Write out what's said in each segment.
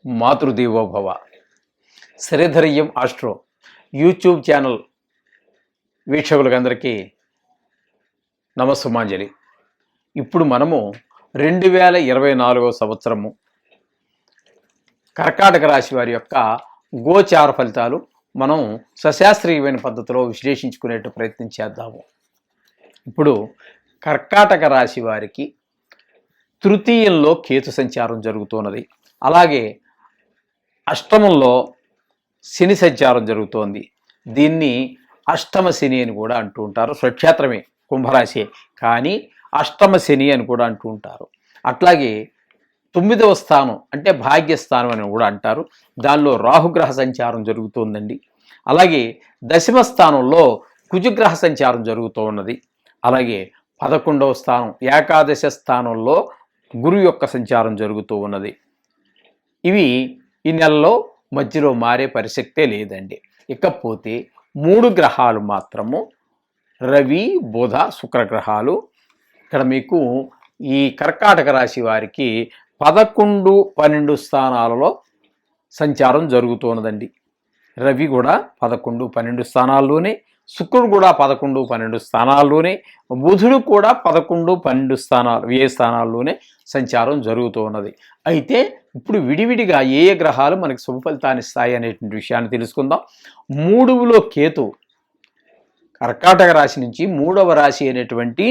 మాతృదేవోభవ. శ్రీధర్యం astro YouTube channel వీక్షకులకందరికీ నమస్సుమాంజలి. ఇప్పుడు మనము 2024 సంవత్సరము కర్కాటక రాశి వారి యొక్క గోచార ఫలితాలు మనం సశాస్త్రీయమైన పద్ధతిలో విశ్లేషించుకునేట్టు ప్రయత్నం చేద్దాము. ఇప్పుడు కర్కాటక రాశి వారికి తృతీయంలో కేతు సంచారం జరుగుతున్నది. అలాగే అష్టమంలో శని సంచారం జరుగుతోంది. దీన్ని అష్టమ శని అని కూడా అంటూ ఉంటారు. స్వక్షేత్రమే కుంభరాశి, కానీ అష్టమ శని అని కూడా అంటూ ఉంటారు. అట్లాగే 9వ స్థానం అంటే భాగ్యస్థానం అని కూడా అంటారు. దానిలో రాహుగ్రహ సంచారం జరుగుతోందండి. అలాగే దశమ స్థానంలో కుజగ్రహ సంచారం జరుగుతూ ఉన్నది. అలాగే 11వ స్థానం ఏకాదశ స్థానంలో గురు యొక్క సంచారం జరుగుతూ ఉన్నది. ఇవి ఈ నెలలో మధ్యలో మారే పరిశక్తే లేదండి. ఇకపోతే 3 గ్రహాలు మాత్రము రవి, బుధ, శుక్రగ్రహాలు ఇక్కడ మీకు ఈ కర్కాటక రాశి వారికి 11, 12 స్థానాలలో సంచారం జరుగుతున్నదండి. రవి కూడా 11, 12 స్థానాల్లోనే, శుక్రుడు కూడా 11, 12 స్థానాల్లోనే, బుధుడు కూడా 11, 12 స్థానాల్లోనే సంచారం జరుగుతూ ఉన్నది. అయితే ఇప్పుడు విడివిడిగా ఏ ఏ గ్రహాలు మనకి శుభ ఫలితాన్ని ఇస్తాయి అనేటువంటి విషయాన్ని తెలుసుకుందాం. 3లో కేతు కర్కాటక రాశి నుంచి 3వ రాశి అనేటువంటి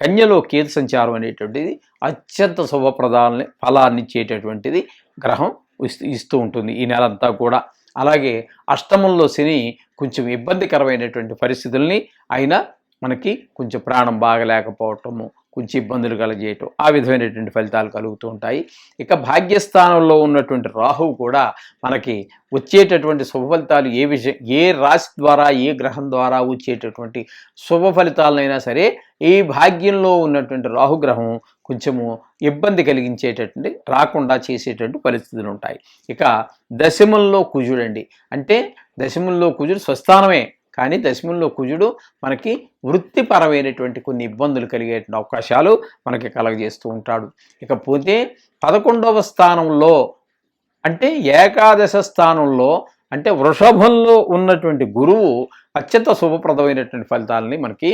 కన్యలో కేతు సంచారం అనేటువంటిది అత్యంత శుభప్రదాలని ఫలాన్ని ఇచ్చేటటువంటిది గ్రహం ఇస్తూ ఉంటుంది ఈ నెలంతా కూడా. అలాగే అష్టమంలో శని కొంచెం ఇబ్బందికరమైనటువంటి పరిస్థితుల్ని అయినా మనకి కొంచెం ప్రాణం బాగలేకపోవటము, కొంచెం ఇబ్బందులు కలగజేయటం, ఆ విధమైనటువంటి ఫలితాలు కలుగుతూ ఉంటాయి. ఇక భాగ్యస్థానంలో ఉన్నటువంటి రాహువు కూడా మనకి వచ్చేటటువంటి శుభ ఫలితాలు ఏ రాశి ద్వారా ఏ గ్రహం ద్వారా వచ్చేటటువంటి శుభ ఫలితాలనైనా సరే ఈ భాగ్యంలో ఉన్నటువంటి రాహుగ్రహం కొంచెము ఇబ్బంది కలిగించేటటువంటి రాకుండా చేసేటువంటి పరిస్థితులు ఉంటాయి. ఇక దశమంలో కుజుడండి, అంటే దశమంలో కుజుడు స్వస్థానమే, కానీ దశమంలో కుజుడు మనకి వృత్తిపరమైనటువంటి కొన్ని ఇబ్బందులు కలిగేటువంటి అవకాశాలు మనకి కలగజేస్తూ ఉంటాడు. ఇకపోతే 11వ స్థానంలో అంటే ఏకాదశ స్థానంలో అంటే వృషభంలో ఉన్నటువంటి గురువు అత్యంత శుభప్రదమైనటువంటి ఫలితాలని మనకి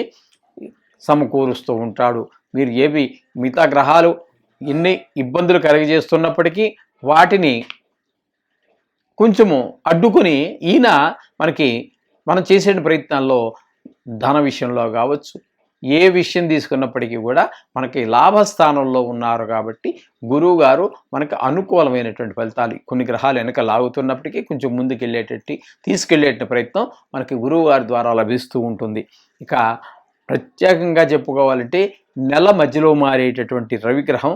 సమకూరుస్తూ ఉంటాడు. మీరు ఏవి మిగతా గ్రహాలు ఎన్ని ఇబ్బందులు కలగజేస్తున్నప్పటికీ వాటిని కొంచెము అడ్డుకుని ఈయన మనం చేసే ప్రయత్నాల్లో ధన విషయంలో కావచ్చు, ఏ విషయం తీసుకున్నప్పటికీ కూడా మనకి లాభస్థానంలో ఉన్నారు కాబట్టి గురువు గారు మనకు అనుకూలమైనటువంటి ఫలితాలు కొన్ని గ్రహాలు వెనక లాగుతున్నప్పటికీ కొంచెం ముందుకెళ్ళేటట్టు తీసుకెళ్లేట ప్రయత్నం మనకి గురువు గారి ద్వారా లభిస్తూ ఉంటుంది. ఇక ప్రత్యేకంగా చెప్పుకోవాలంటే నెల మధ్యలో మారేటటువంటి రవిగ్రహం,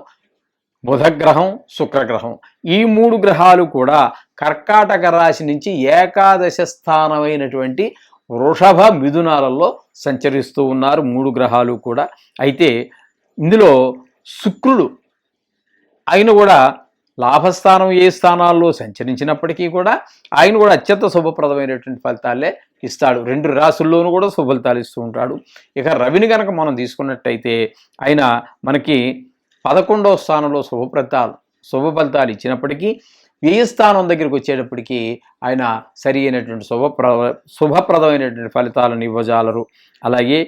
బుధగ్రహం, శుక్రగ్రహం ఈ 3 గ్రహాలు కూడా కర్కాటక రాశి నుంచి ఏకాదశ స్థానమైనటువంటి వృషభ మిథునాలలో సంచరిస్తూ ఉన్నారు 3 గ్రహాలు కూడా. అయితే ఇందులో శుక్రుడు ఆయన కూడా లాభస్థానం ఏ స్థానాల్లో సంచరించినప్పటికీ కూడా ఆయన కూడా అత్యంత శుభప్రదమైనటువంటి ఫలితాలే ఇస్తాడు. 2 రాశుల్లోనూ కూడా శుభ ఫలితాలు ఇస్తూ ఉంటాడు. ఇక రవిని కనుక మనం తీసుకున్నట్టయితే ఆయన మనకి 11వ స్థానంలో శుభ ఫలితాలు ఇచ్చినప్పటికీ వ్యయ స్థానం దగ్గరికి వచ్చేటప్పటికీ ఆయన సరి అయినటువంటి శుభప్రదమైనటువంటి ఫలితాలను ఇవ్వజాలరు. అలాగే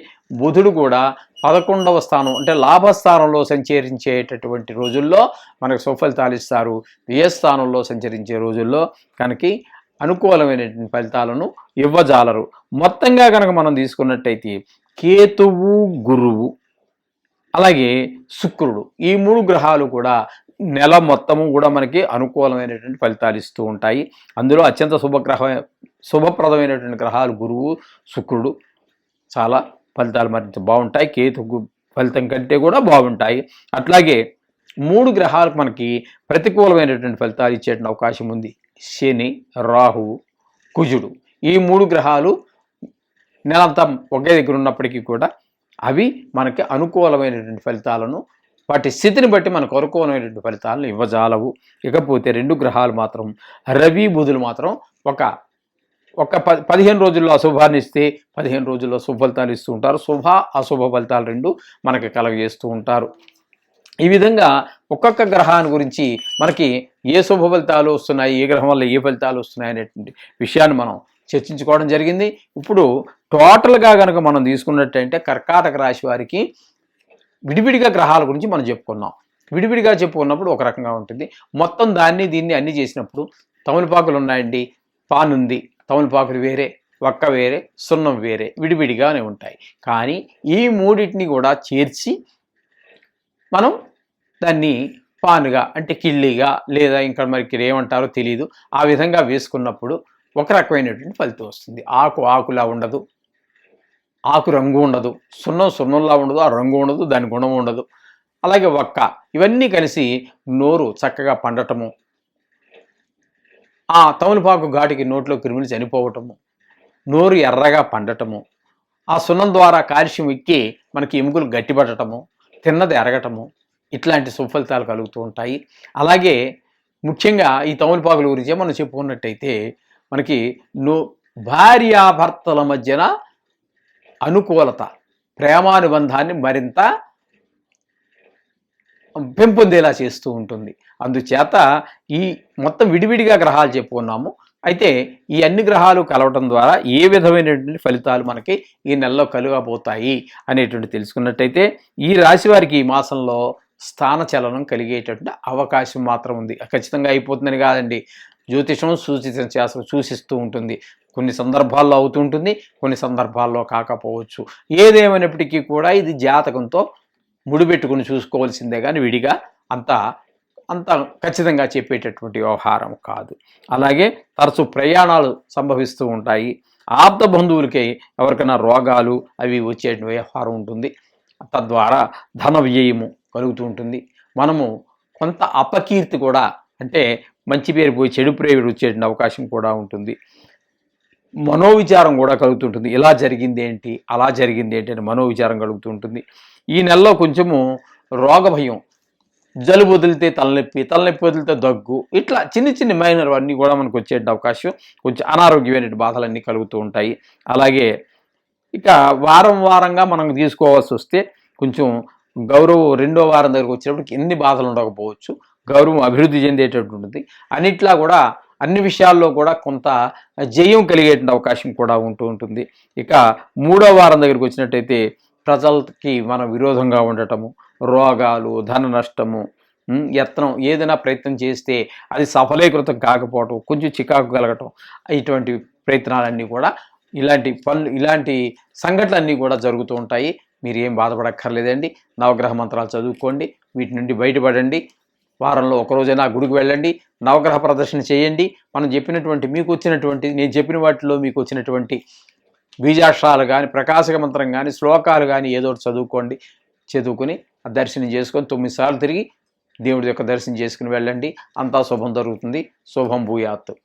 బుధుడు కూడా 11వ స్థానం అంటే లాభస్థానంలో సంచరించేటటువంటి రోజుల్లో మనకు శుభఫలితాలు ఇస్తారు. వ్యయస్థానంలో సంచరించే రోజుల్లో కనుక అనుకూలమైనటువంటి ఫలితాలను ఇవ్వజాలరు. మొత్తంగా కనుక మనం తీసుకున్నట్టయితే కేతువు, గురువు అలాగే శుక్రుడు ఈ 3 గ్రహాలు కూడా నెల మొత్తము కూడా మనకి అనుకూలమైనటువంటి ఫలితాలు ఇస్తూ ఉంటాయి. అందులో అత్యంత శుభప్రదమైనటువంటి గ్రహాలు గురువు, శుక్రుడు చాలా ఫలితాలు మరింత బాగుంటాయి. కేతు ఫలితం కంటే కూడా బాగుంటాయి. అట్లాగే 3 గ్రహాలకు మనకి ప్రతికూలమైనటువంటి ఫలితాలు ఇచ్చేటువంటి అవకాశం ఉంది. శని, రాహువు, కుజుడు ఈ 3 గ్రహాలు నెలంతా ఒకే దగ్గర ఉన్నప్పటికీ కూడా అవి మనకి అనుకూలమైనటువంటి ఫలితాలను వాటి స్థితిని బట్టి మనకు అనుకూలమైనటువంటి ఫలితాలను ఇవ్వజాలవు. ఇకపోతే 2 గ్రహాలు మాత్రం రవి, బుధులు మాత్రం ఒక 15 రోజుల్లో అశుభాన్ని ఇస్తే 15 రోజుల్లో శుభ ఫలితాలు ఇస్తూ ఉంటారు. శుభ అశుభ ఫలితాలు 2 మనకి కలగజేస్తూ ఉంటారు. ఈ విధంగా ఒక్కొక్క గ్రహాన్ని గురించి మనకి ఏ శుభ ఫలితాలు వస్తున్నాయి, ఏ గ్రహం వల్ల ఏ ఫలితాలు వస్తున్నాయి అనేటువంటి విషయాన్ని మనం చర్చించుకోవడం జరిగింది. ఇప్పుడు టోటల్గా కనుక మనం తీసుకున్నట్టయితే కర్కాటక రాశి వారికి విడివిడిగా గ్రహాల గురించి మనం చెప్పుకున్నాం. విడివిడిగా చెప్పుకున్నప్పుడు ఒక రకంగా ఉంటుంది. మొత్తం దీన్ని అన్ని చేసినప్పుడు తమలపాకులు ఉన్నాయండి, పాన్ ఉంది, తమలపాకులు వేరే, వక్క వేరే, సున్నం వేరే, విడివిడిగానే ఉంటాయి. కానీ ఈ మూడింటిని కూడా చేర్చి మనం దాన్ని పానుగా అంటే కిళ్ళిగా లేదా ఇంకా మరి ఏమంటారో తెలియదు, ఆ విధంగా వేసుకున్నప్పుడు ఒక రకమైనటువంటి ఫలితం వస్తుంది. ఆకులా ఉండదు, ఆకు రంగు ఉండదు, సున్నంలా ఉండదు, ఆ రంగు ఉండదు, దాని గుణం ఉండదు. అలాగే వక్క, ఇవన్నీ కలిసి నోరు చక్కగా పండటము, ఆ తమలపాకు ఘాటికి నోట్లో క్రిములు చనిపోవటము, నోరు ఎర్రగా పండటము, ఆ సున్నం ద్వారా కాల్షియం ఎక్కి మనకి ఎముకలు గట్టిపడటము, తిన్నది ఎరగటము, ఇట్లాంటి సుఫలితాలు కలుగుతూ ఉంటాయి. అలాగే ముఖ్యంగా ఈ తమలపాకుల గురించి మనం చెప్పుకున్నట్టయితే మనకి భార్యాభర్తల మధ్యన అనుకూలత, ప్రేమానుబంధాన్ని మరింత పెంపొందేలా చేస్తూ ఉంటుంది. అందుచేత ఈ మొత్తం విడివిడిగా గ్రహాలు చెప్పుకున్నాము. అయితే ఈ అన్ని గ్రహాలు కలవటం ద్వారా ఏ విధమైనటువంటి ఫలితాలు మనకి ఈ నెలలో కలుగబోతాయి అనేటువంటి తెలుసుకున్నట్టయితే ఈ రాశి వారికి ఈ మాసంలో స్థానచలనం కలిగేటటువంటి అవకాశం మాత్రం ఉంది. ఖచ్చితంగా అయిపోతుందని కాదండి, జ్యోతిషం సూచిస్తూ ఉంటుంది. కొన్ని సందర్భాల్లో అవుతూ ఉంటుంది, కొన్ని సందర్భాల్లో కాకపోవచ్చు. ఏదేమైనప్పటికీ కూడా ఇది జాతకంతో ముడిపెట్టుకుని చూసుకోవాల్సిందే కానీ విడిగా అంత ఖచ్చితంగా చెప్పేటటువంటి వ్యవహారం కాదు. అలాగే తరచు ప్రయాణాలు సంభవిస్తూ ఉంటాయి. ఆప్త బంధువులకి ఎవరికైనా రోగాలు అవి వచ్చే వ్యవహారం ఉంటుంది. తద్వారా ధన వ్యయము కలుగుతూ ఉంటుంది. మనము కొంత అపకీర్తి కూడా, అంటే మంచి పేరు పోయి చెడు పేరు వచ్చే అవకాశం కూడా ఉంటుంది. మనోవిచారం కూడా కలుగుతుంటుంది. ఇలా జరిగింది ఏంటి, అలా జరిగింది ఏంటి అని మనోవిచారం కలుగుతూ ఉంటుంది. ఈ నెలలో కొంచెము రోగ భయం, జలుబు వదిలితే తలనొప్పి వదిలితే దగ్గు, ఇట్లా చిన్న మైనర్ అన్నీ కూడా మనకు వచ్చే అవకాశం, కొంచెం అనారోగ్యమైన బాధలన్నీ కలుగుతూ ఉంటాయి. అలాగే ఇక వారంగా మనం తీసుకోవాల్సి వస్తే కొంచెం గౌరవం రెండో వారం దగ్గరకు వచ్చేటప్పటికి ఎన్ని బాధలు ఉండకపోవచ్చు, గౌరవం అభివృద్ధి చెందేటటువంటిది. అన్నిట్లా కూడా అన్ని విషయాల్లో కూడా కొంత జయం కలిగేటువంటి అవకాశం కూడా ఉంటూ ఉంటుంది. ఇక మూడో వారం దగ్గరికి వచ్చినట్టయితే ప్రజలకి మనం విరోధంగా ఉండటము, రోగాలు, ధన నష్టము, యత్నం ఏదైనా ప్రయత్నం చేస్తే అది సఫలీకృతం కాకపోవటం, కొంచెం చికాకు కలగటం, ఇటువంటి ప్రయత్నాలన్నీ కూడా ఇలాంటి సంఘటనలన్నీ కూడా జరుగుతూ ఉంటాయి. మీరు ఏం బాధపడక్కర్లేదండి. నవగ్రహ మంత్రాలు చదువుకోండి, వీటి నుండి బయటపడండి. వారంలో ఒకరోజైనా గుడికి వెళ్ళండి, నవగ్రహ ప్రదర్శన చేయండి. నేను చెప్పిన వాటిలో మీకు వచ్చినటువంటి బీజాక్షరాలు కానీ, ప్రకాశక మంత్రం కానీ, శ్లోకాలు కానీ ఏదో ఒకటి చదువుకుని దర్శనం చేసుకొని 9 సార్లు తిరిగి దేవుడి యొక్క దర్శనం చేసుకుని వెళ్ళండి. అంతా శుభం జరుగుతుంది. శుభం భూయాత్.